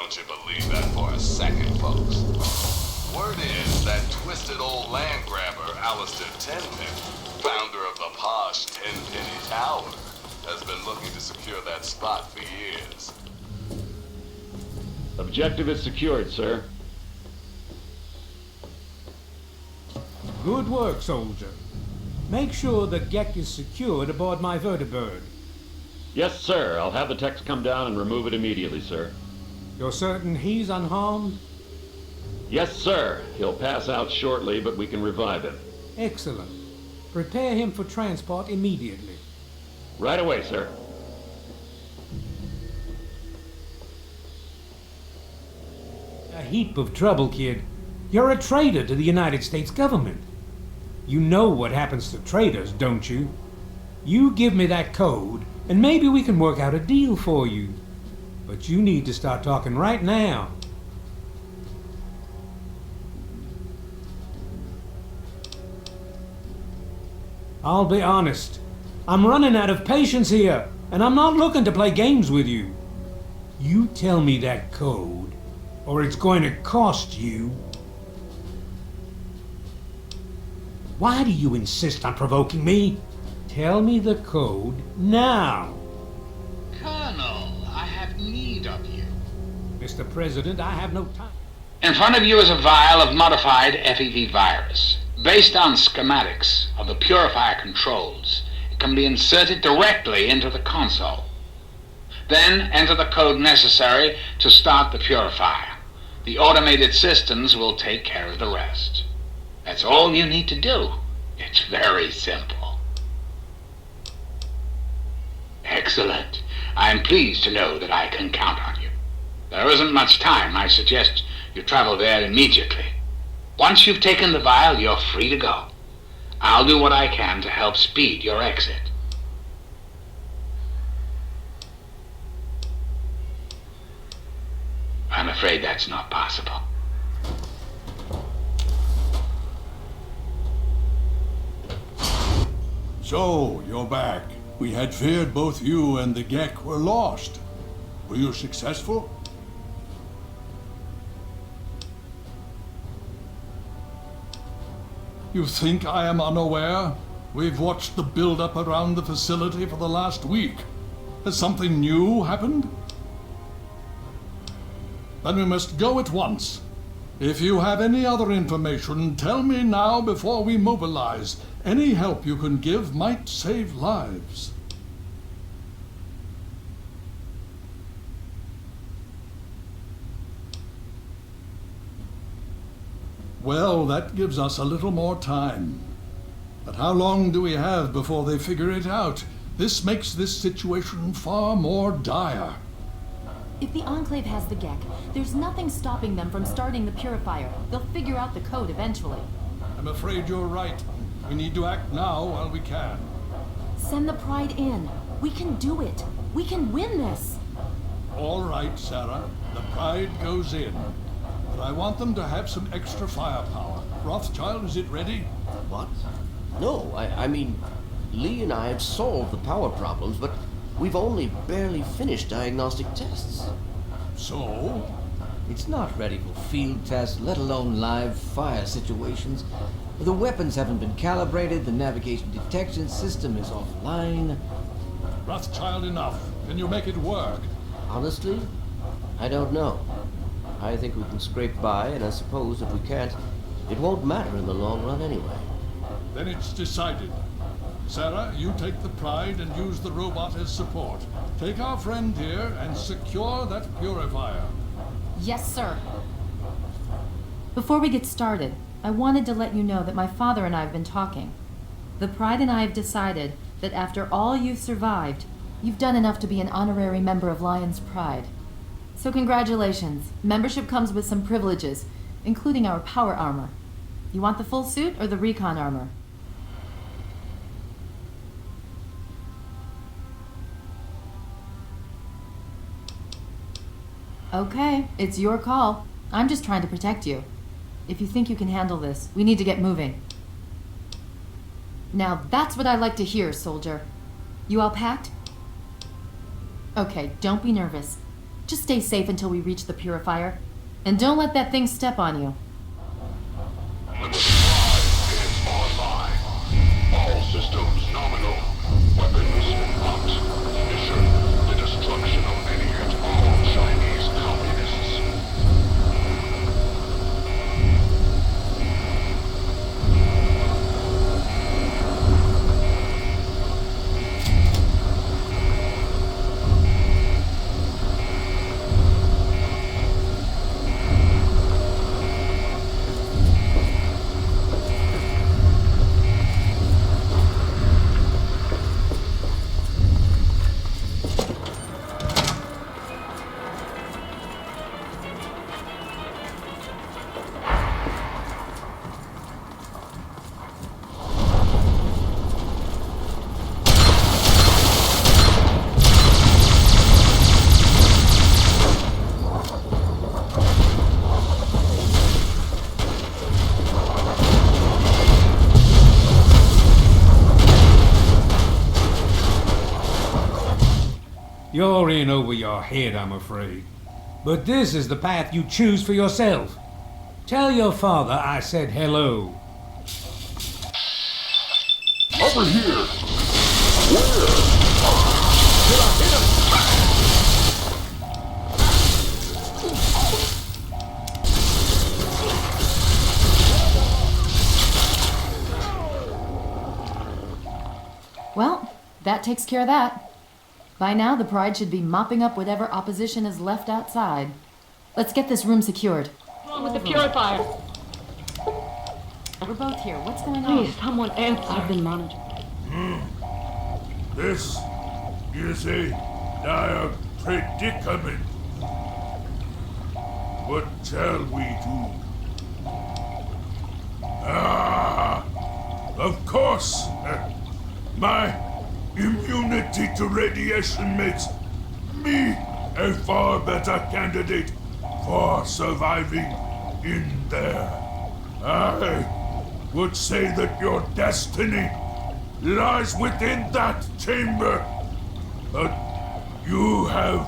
Don't you believe that for a second, folks. Word is that twisted old land grabber, Alistair Tenpenny, founder of the posh Tenpenny Tower, has been looking to secure that spot for years. Objective is secured, sir. Good work, soldier. Make sure the Gek is secured aboard my vertibird. Yes, sir. I'll have the techs come down and remove it immediately, sir. You're certain he's unharmed? Yes, sir. He'll pass out shortly, but we can revive him. Excellent. Prepare him for transport immediately. Right away, sir. A heap of trouble, kid. You're a traitor to the United States government. You know what happens to traitors, don't you? You give me that code, and maybe we can work out a deal for you. But you need to start talking right now. I'll be honest. I'm running out of patience here, and I'm not looking to play games with you. You tell me that code, or it's going to cost you. Why do you insist on provoking me? Tell me the code now. Colonel, I have need of you. Mr. President, I have no time. In front of you is a vial of modified FEV virus. Based on schematics of the purifier controls, it can be inserted directly into the console. Then enter the code necessary to start the purifier. The automated systems will take care of the rest. That's all you need to do. It's very simple. Excellent. I am pleased to know that I can count on you. There isn't much time. I suggest you travel there immediately. Once you've taken the vial, you're free to go. I'll do what I can to help speed your exit. I'm afraid that's not possible. So, you're back. We had feared both you and the Gek were lost. Were you successful? You think I am unaware? We've watched the build-up around the facility for the last week. Has something new happened? Then we must go at once. If you have any other information, tell me now before we mobilize. Any help you can give might save lives. Well, that gives us a little more time. But how long do we have before they figure it out? This makes this situation far more dire. If the Enclave has the Gek, there's nothing stopping them from starting the purifier. They'll figure out the code eventually. I'm afraid you're right. We need to act now while we can. Send the Pride in. We can do it. We can win this. All right, Sarah. The Pride goes in. But I want them to have some extra firepower. Rothschild, is it ready? What? No, I mean, Lee and I have solved the power problems, but we've only barely finished diagnostic tests. So? It's not ready for field tests, let alone live fire situations. The weapons haven't been calibrated, the navigation detection system is offline. Rothschild, enough. Can you make it work? Honestly, I don't know. I think we can scrape by, and I suppose if we can't, it won't matter in the long run anyway. Then it's decided. Sarah, you take the Pride and use the robot as support. Take our friend here and secure that purifier. Yes, sir. Before we get started, I wanted to let you know that my father and I have been talking. The Pride and I have decided that after all you've survived, you've done enough to be an honorary member of Lyons Pride. So congratulations. Membership comes with some privileges, including our power armor. You want the full suit or the recon armor? Okay, it's your call. I'm just trying to protect you. If you think you can handle this, we need to get moving. Now that's what I like to hear, soldier. You all packed? Okay, don't be nervous. Just stay safe until we reach the purifier. And don't let that thing step on you. The prize is online. All systems nominal. Weapons locked. Mission: the destruction of any and all Chinese communists. You're in over your head, I'm afraid. But this is the path you choose for yourself. Tell your father I said hello. Over here! Where? Did I hit him? Well, that takes care of that. By now, the Pride should be mopping up whatever opposition is left outside. Let's get this room secured. What's wrong with the purifier? We're both here. What's going on? Please, someone answer. I've been monitoring. This is a dire predicament. What shall we do? Of course. My immunity to radiation makes me a far better candidate for surviving in there. I would say that your destiny lies within that chamber, but you have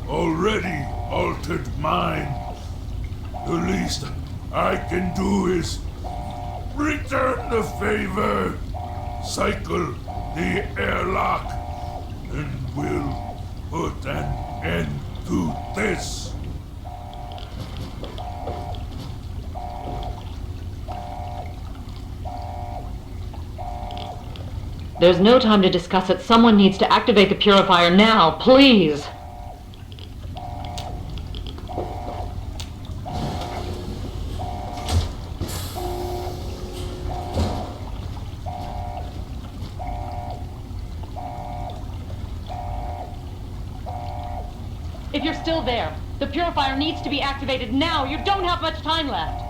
already altered mine. The least I can do is return the favor, cycle the airlock, and we'll put an end to this. There's no time to discuss it. Someone needs to activate the purifier now, please. If you're still there, the purifier needs to be activated now. You don't have much time left.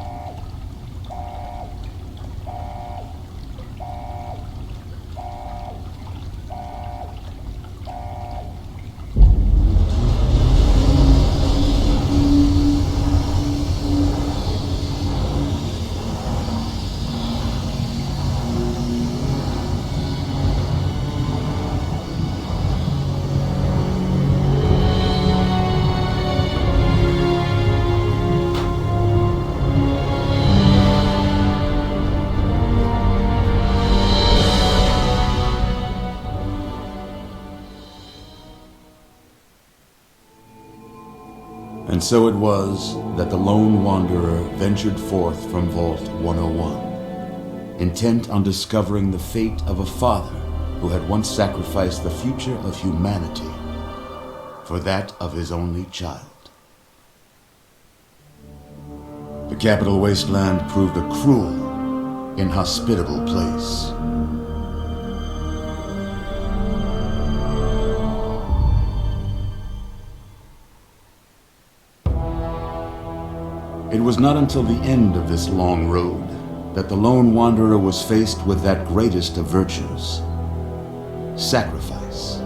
And so it was that the lone wanderer ventured forth from Vault 101, intent on discovering the fate of a father who had once sacrificed the future of humanity for that of his only child. The capital wasteland proved a cruel, inhospitable place. It was not until the end of this long road that the lone wanderer was faced with that greatest of virtues, sacrifice.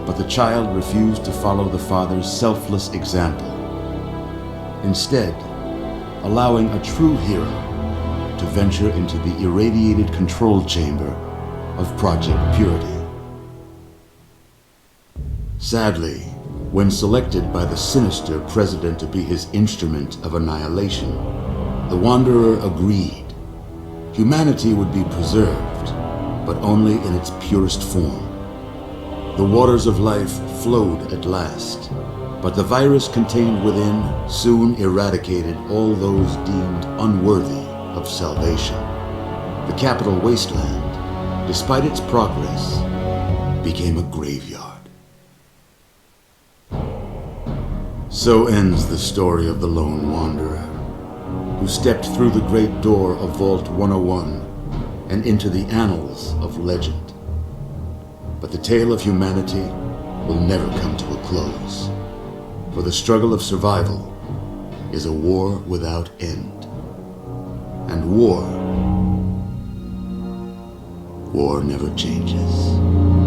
But the child refused to follow the father's selfless example, instead allowing a true hero to venture into the irradiated control chamber of Project Purity. Sadly, When selected by the sinister president to be his instrument of annihilation, the Wanderer agreed. Humanity would be preserved, but only in its purest form. The waters of life flowed at last, but the virus contained within soon eradicated all those deemed unworthy of salvation. The capital wasteland, despite its progress, became a graveyard. So ends the story of the Lone Wanderer, who stepped through the great door of Vault 101 and into the annals of legend. But the tale of humanity will never come to a close, for the struggle of survival is a war without end. And war never changes.